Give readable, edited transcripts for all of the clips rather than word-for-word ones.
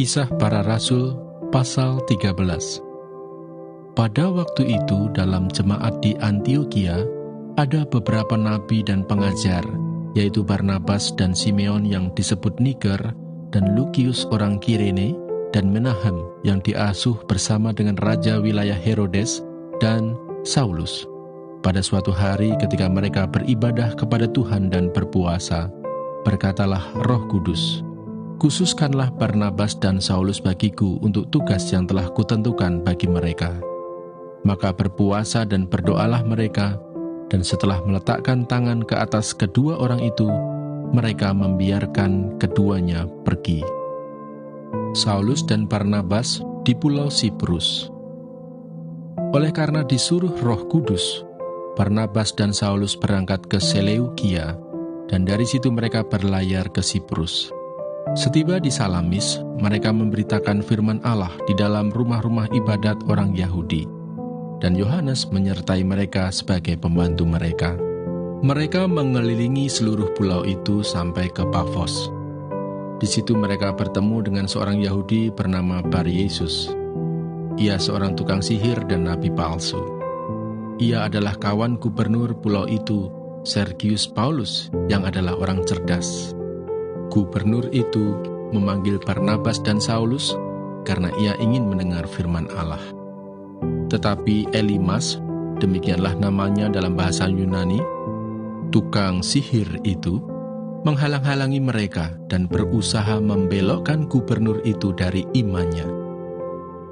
Kisah Para Rasul pasal 13. Pada waktu itu dalam jemaat di Antiokhia ada beberapa nabi dan pengajar, yaitu Barnabas dan Simeon yang disebut Niger, dan Lukius orang Kirene, dan Menahem yang diasuh bersama dengan raja wilayah Herodes, dan Saulus. Pada suatu hari ketika mereka beribadah kepada Tuhan dan berpuasa, berkatalah Roh Kudus, "Khususkanlah Barnabas dan Saulus bagiku untuk tugas yang telah kutentukan bagi mereka." Maka berpuasa dan berdoalah mereka, dan setelah meletakkan tangan ke atas kedua orang itu, mereka membiarkan keduanya pergi. Saulus dan Barnabas di Pulau Siprus. Oleh karena disuruh Roh Kudus, Barnabas dan Saulus berangkat ke Seleukia, dan dari situ mereka berlayar ke Siprus. Setiba di Salamis, mereka memberitakan firman Allah di dalam rumah-rumah ibadat orang Yahudi, dan Yohanes menyertai mereka sebagai pembantu mereka. Mereka mengelilingi seluruh pulau itu sampai ke Pafos. Di situ mereka bertemu dengan seorang Yahudi bernama Bar-Yesus. Ia seorang tukang sihir dan nabi palsu. Ia adalah kawan gubernur pulau itu, Sergius Paulus, yang adalah orang cerdas. Gubernur itu memanggil Barnabas dan Saulus karena ia ingin mendengar firman Allah. Tetapi Elimas, demikianlah namanya dalam bahasa Yunani, tukang sihir itu, menghalang-halangi mereka dan berusaha membelokkan gubernur itu dari imannya.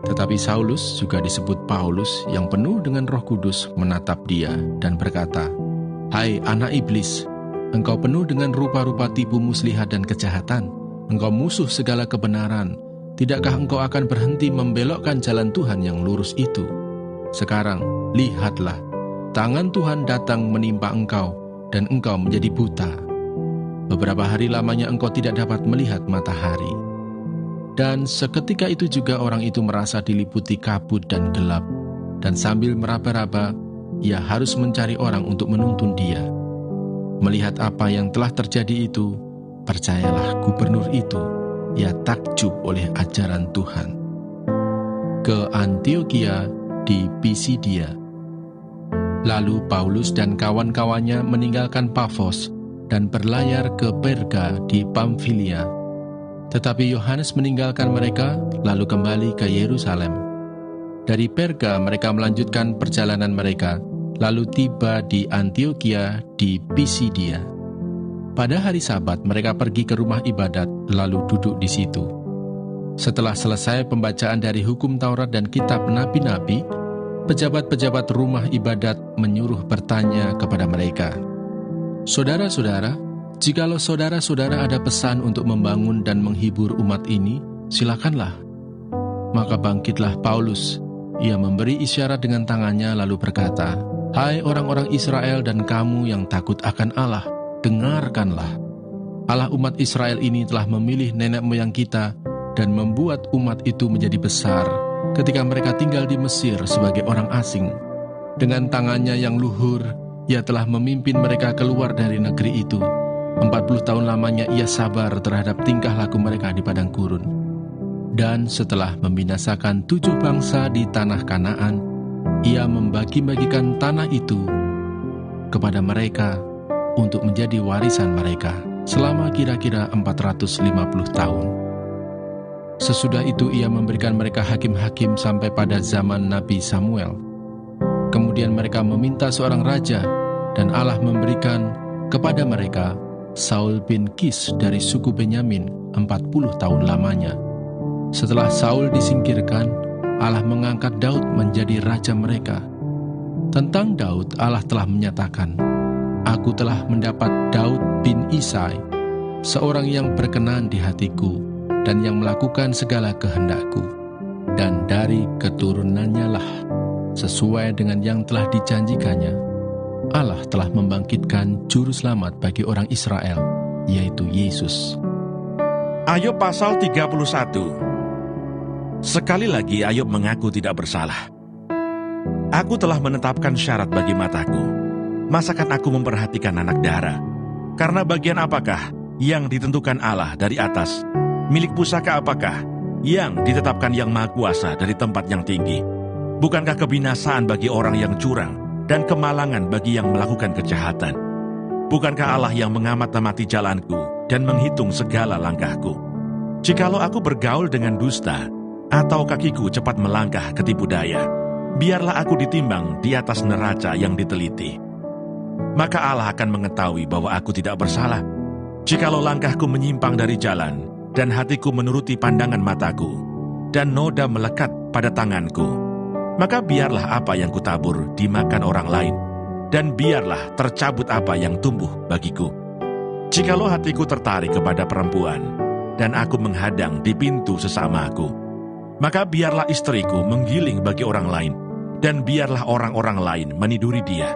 Tetapi Saulus, juga disebut Paulus, yang penuh dengan Roh Kudus, menatap dia dan berkata, "Hai anak iblis, engkau penuh dengan rupa-rupa tipu muslihat dan kejahatan. Engkau musuh segala kebenaran. Tidakkah engkau akan berhenti membelokkan jalan Tuhan yang lurus itu? Sekarang, lihatlah, tangan Tuhan datang menimpa engkau, dan engkau menjadi buta. Beberapa hari lamanya engkau tidak dapat melihat matahari." Dan seketika itu juga orang itu merasa diliputi kabut dan gelap, dan sambil meraba-raba, ia harus mencari orang untuk menuntun dia. Melihat apa yang telah terjadi itu, percayalah gubernur itu, ia takjub oleh ajaran Tuhan. Ke Antiokhia di Pisidia. Lalu Paulus dan kawan-kawannya meninggalkan Pafos dan berlayar ke Perga di Pamfilia. Tetapi Yohanes meninggalkan mereka lalu kembali ke Yerusalem. Dari Perga mereka melanjutkan perjalanan mereka, lalu tiba di Antiokhia di Pisidia. Pada hari Sabat mereka pergi ke rumah ibadat lalu duduk di situ. Setelah selesai pembacaan dari hukum Taurat dan kitab nabi-nabi, pejabat-pejabat rumah ibadat menyuruh bertanya kepada mereka, "Saudara-saudara, jikalau saudara-saudara ada pesan untuk membangun dan menghibur umat ini, silakanlah." Maka bangkitlah Paulus. Ia memberi isyarat dengan tangannya lalu berkata, "Hai orang-orang Israel dan kamu yang takut akan Allah, dengarkanlah. Allah umat Israel ini telah memilih nenek moyang kita dan membuat umat itu menjadi besar ketika mereka tinggal di Mesir sebagai orang asing. Dengan tangannya yang luhur, ia telah memimpin mereka keluar dari negeri itu. 40 tahun lamanya ia sabar terhadap tingkah laku mereka di padang gurun. Dan setelah membinasakan 7 bangsa di tanah Kanaan, ia membagi-bagikan tanah itu kepada mereka untuk menjadi warisan mereka selama kira-kira 450 tahun. Sesudah itu ia memberikan mereka hakim-hakim sampai pada zaman Nabi Samuel. Kemudian mereka meminta seorang raja, dan Allah memberikan kepada mereka Saul bin Kis dari suku Benyamin 40 tahun lamanya. Setelah Saul disingkirkan, Allah mengangkat Daud menjadi raja mereka. Tentang Daud, Allah telah menyatakan, "Aku telah mendapat Daud bin Isai, seorang yang berkenan di hatiku, dan yang melakukan segala kehendakku. Dan dari keturunannya lah, sesuai dengan yang telah dijanjikannya, Allah telah membangkitkan juru selamat bagi orang Israel, yaitu Yesus." Ayub pasal 31. Sekali lagi Ayub mengaku tidak bersalah. "Aku telah menetapkan syarat bagi mataku. Masakan aku memperhatikan anak dara? Karena bagian apakah yang ditentukan Allah dari atas? Milik pusaka apakah yang ditetapkan Yang Maha Kuasa dari tempat yang tinggi? Bukankah kebinasaan bagi orang yang curang dan kemalangan bagi yang melakukan kejahatan? Bukankah Allah yang mengamat-amati jalanku dan menghitung segala langkahku? Jikalau aku bergaul dengan dusta, atau kakiku cepat melangkah ke tipu daya, biarlah aku ditimbang di atas neraca yang diteliti. Maka Allah akan mengetahui bahwa aku tidak bersalah. Jikalau langkahku menyimpang dari jalan, dan hatiku menuruti pandangan mataku, dan noda melekat pada tanganku, maka biarlah apa yang kutabur dimakan orang lain, dan biarlah tercabut apa yang tumbuh bagiku. Jikalau hatiku tertarik kepada perempuan, dan aku menghadang di pintu sesamaku, maka biarlah istriku menggiling bagi orang lain, dan biarlah orang-orang lain meniduri dia.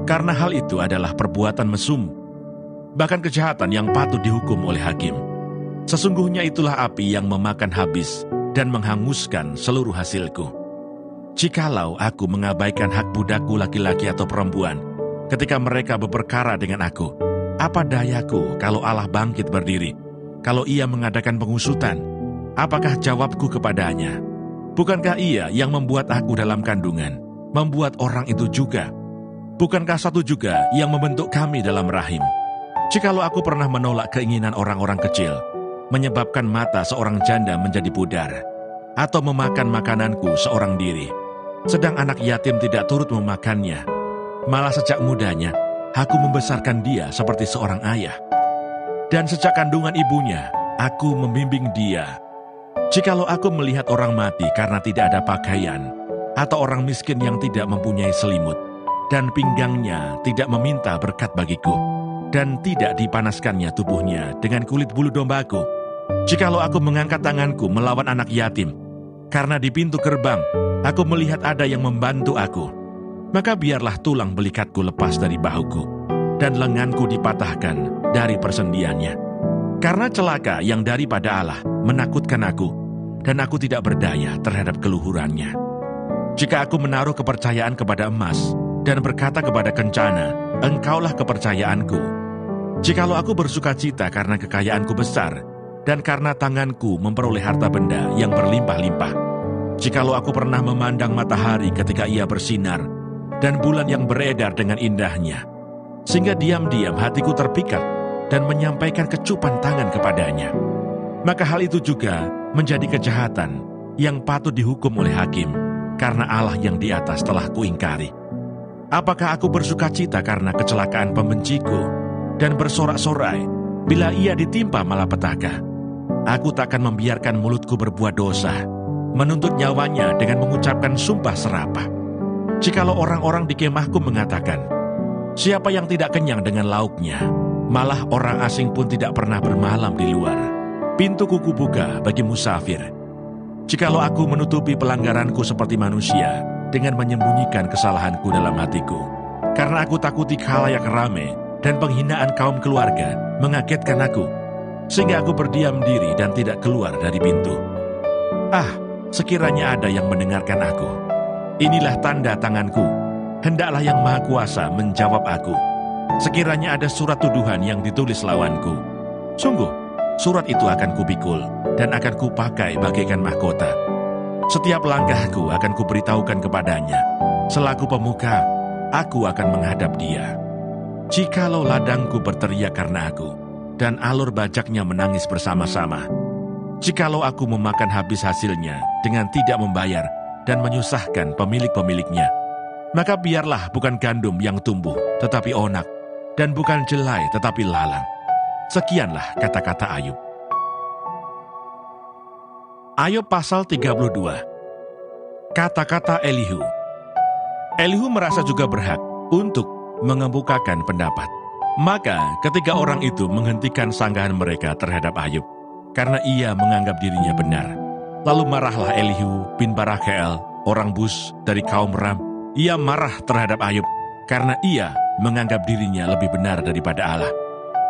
Karena hal itu adalah perbuatan mesum, bahkan kejahatan yang patut dihukum oleh hakim. Sesungguhnya itulah api yang memakan habis dan menghanguskan seluruh hasilku. Jikalau aku mengabaikan hak budakku laki-laki atau perempuan ketika mereka berperkara dengan aku, apa dayaku kalau Allah bangkit berdiri? Kalau ia mengadakan pengusutan, apakah jawabku kepadanya? Bukankah ia yang membuat aku dalam kandungan, membuat orang itu juga? Bukankah satu juga yang membentuk kami dalam rahim? Jikalau aku pernah menolak keinginan orang-orang kecil, menyebabkan mata seorang janda menjadi pudar, atau memakan makananku seorang diri, sedang anak yatim tidak turut memakannya, malah sejak mudanya aku membesarkan dia seperti seorang ayah, dan sejak kandungan ibunya aku membimbing dia. Jikalau aku melihat orang mati karena tidak ada pakaian, atau orang miskin yang tidak mempunyai selimut, dan pinggangnya tidak meminta berkat bagiku, dan tidak dipanaskannya tubuhnya dengan kulit bulu dombaku, jikalau aku mengangkat tanganku melawan anak yatim, karena di pintu gerbang aku melihat ada yang membantu aku, maka biarlah tulang belikatku lepas dari bahuku, dan lenganku dipatahkan dari persendiannya. Karena celaka yang daripada Allah menakutkan aku, dan aku tidak berdaya terhadap keluhurannya. Jika aku menaruh kepercayaan kepada emas, dan berkata kepada kencana, engkaulah kepercayaanku. Jikalau aku bersuka cita karena kekayaanku besar, dan karena tanganku memperoleh harta benda yang berlimpah-limpah. Jikalau aku pernah memandang matahari ketika ia bersinar, dan bulan yang beredar dengan indahnya, sehingga diam-diam hatiku terpikat, dan menyampaikan kecupan tangan kepadanya, maka hal itu juga menjadi kejahatan yang patut dihukum oleh hakim, karena Allah yang di atas telah kuingkari. Apakah aku bersuka cita karena kecelakaan pembenciku, dan bersorak-sorai bila ia ditimpa malapetaka? Aku takkan membiarkan mulutku berbuat dosa, menuntut nyawanya dengan mengucapkan sumpah serapah. Jikalau orang-orang di kemahku mengatakan, siapa yang tidak kenyang dengan lauknya, malah orang asing pun tidak pernah bermalam di luar, pintuku kubuka bagi musafir. Jikalau aku menutupi pelanggaranku seperti manusia, dengan menyembunyikan kesalahanku dalam hatiku, karena aku takuti khalayak rame dan penghinaan kaum keluarga mengagetkan aku, sehingga aku berdiam diri dan tidak keluar dari pintu. Sekiranya ada yang mendengarkan aku. Inilah tanda tanganku, hendaklah Yang Maha Kuasa menjawab aku. Sekiranya ada surat tuduhan yang ditulis lawanku, sungguh surat itu akan kupikul dan akan kupakai bagaikan mahkota. Setiap langkahku akan kuberitahukan kepadanya. Selaku pemuka, aku akan menghadap dia. Jikalau ladangku berteriak karena aku, dan alur bajaknya menangis bersama-sama, jikalau aku memakan habis hasilnya dengan tidak membayar dan menyusahkan pemilik-pemiliknya, maka biarlah bukan gandum yang tumbuh, tetapi onak, dan bukan jelai tetapi lalang. Sekianlah kata-kata Ayub. Ayub pasal 32. Kata-kata Elihu. Elihu merasa juga berhak untuk mengemukakan pendapat. Maka ketiga orang itu menghentikan sanggahan mereka terhadap Ayub, karena ia menganggap dirinya benar. Lalu marahlah Elihu bin Barakeel, orang Bus dari kaum Ram. Ia marah terhadap Ayub, karena ia menganggap dirinya lebih benar daripada Allah.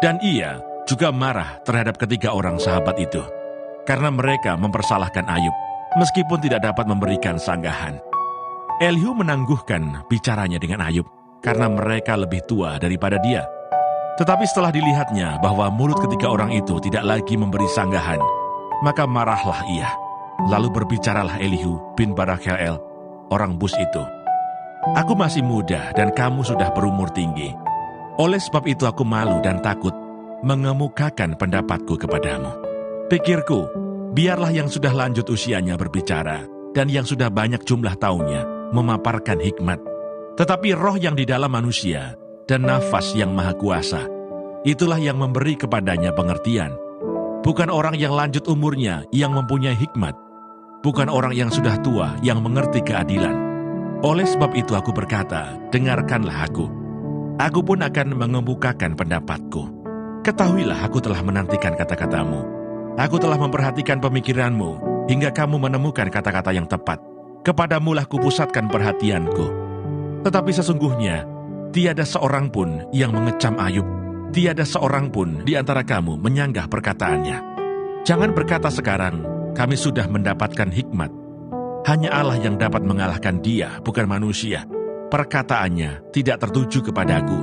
Dan ia juga marah terhadap ketiga orang sahabat itu, karena mereka mempersalahkan Ayub, meskipun tidak dapat memberikan sanggahan. Elihu menangguhkan bicaranya dengan Ayub, karena mereka lebih tua daripada dia. Tetapi setelah dilihatnya bahwa mulut ketiga orang itu tidak lagi memberi sanggahan, Maka marahlah ia. Lalu berbicaralah Elihu bin Barakhelel, orang Bus itu. Aku masih muda dan kamu sudah berumur tinggi. Oleh sebab itu aku malu dan takut mengemukakan pendapatku kepadamu. Pikirku, biarlah yang sudah lanjut usianya berbicara, dan yang sudah banyak jumlah tahunnya memaparkan hikmat. Tetapi roh yang di dalam manusia dan nafas yang maha kuasa, itulah yang memberi kepadanya pengertian. Bukan orang yang lanjut umurnya yang mempunyai hikmat, bukan orang yang sudah tua yang mengerti keadilan. Oleh sebab itu aku berkata, dengarkanlah aku. Aku pun akan mengemukakan pendapatku. Ketahuilah aku telah menantikan kata-katamu. Aku telah memperhatikan pemikiranmu, hingga kamu menemukan kata-kata yang tepat. Kepadamulah kupusatkan perhatianku. Tetapi sesungguhnya, tiada seorang pun yang mengecam Ayub. Tiada seorang pun di antara kamu menyanggah perkataannya. Jangan berkata sekarang, kami sudah mendapatkan hikmat. Hanya Allah yang dapat mengalahkan dia, bukan manusia. Perkataannya tidak tertuju kepadaku,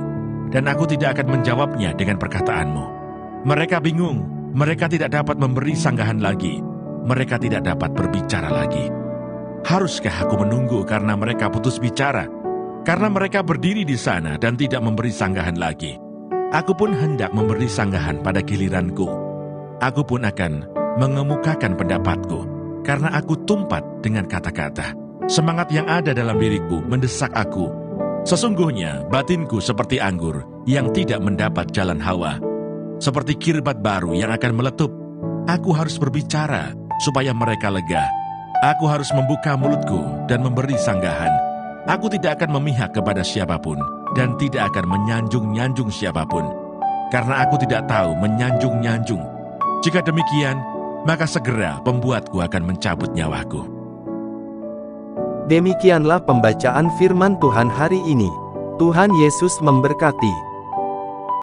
dan aku tidak akan menjawabnya dengan perkataanmu. Mereka bingung, mereka tidak dapat memberi sanggahan lagi, mereka tidak dapat berbicara lagi. Haruskah aku menunggu karena mereka putus bicara? Karena mereka berdiri di sana dan tidak memberi sanggahan lagi. Aku pun hendak memberi sanggahan pada giliranku. Aku pun akan mengemukakan pendapatku, karena aku tumpat dengan kata-kata. Semangat yang ada dalam diriku mendesak aku. Sesungguhnya batinku seperti anggur yang tidak mendapat jalan hawa. Seperti kirbat baru yang akan meletup. Aku harus berbicara supaya mereka lega. Aku harus membuka mulutku dan memberi sanggahan. Aku tidak akan memihak kepada siapapun dan tidak akan menyanjung-nyanjung siapapun. Karena aku tidak tahu menyanjung-nyanjung. Jika demikian, maka segera pembuatku akan mencabut nyawaku. Demikianlah pembacaan firman Tuhan hari ini. Tuhan Yesus memberkati.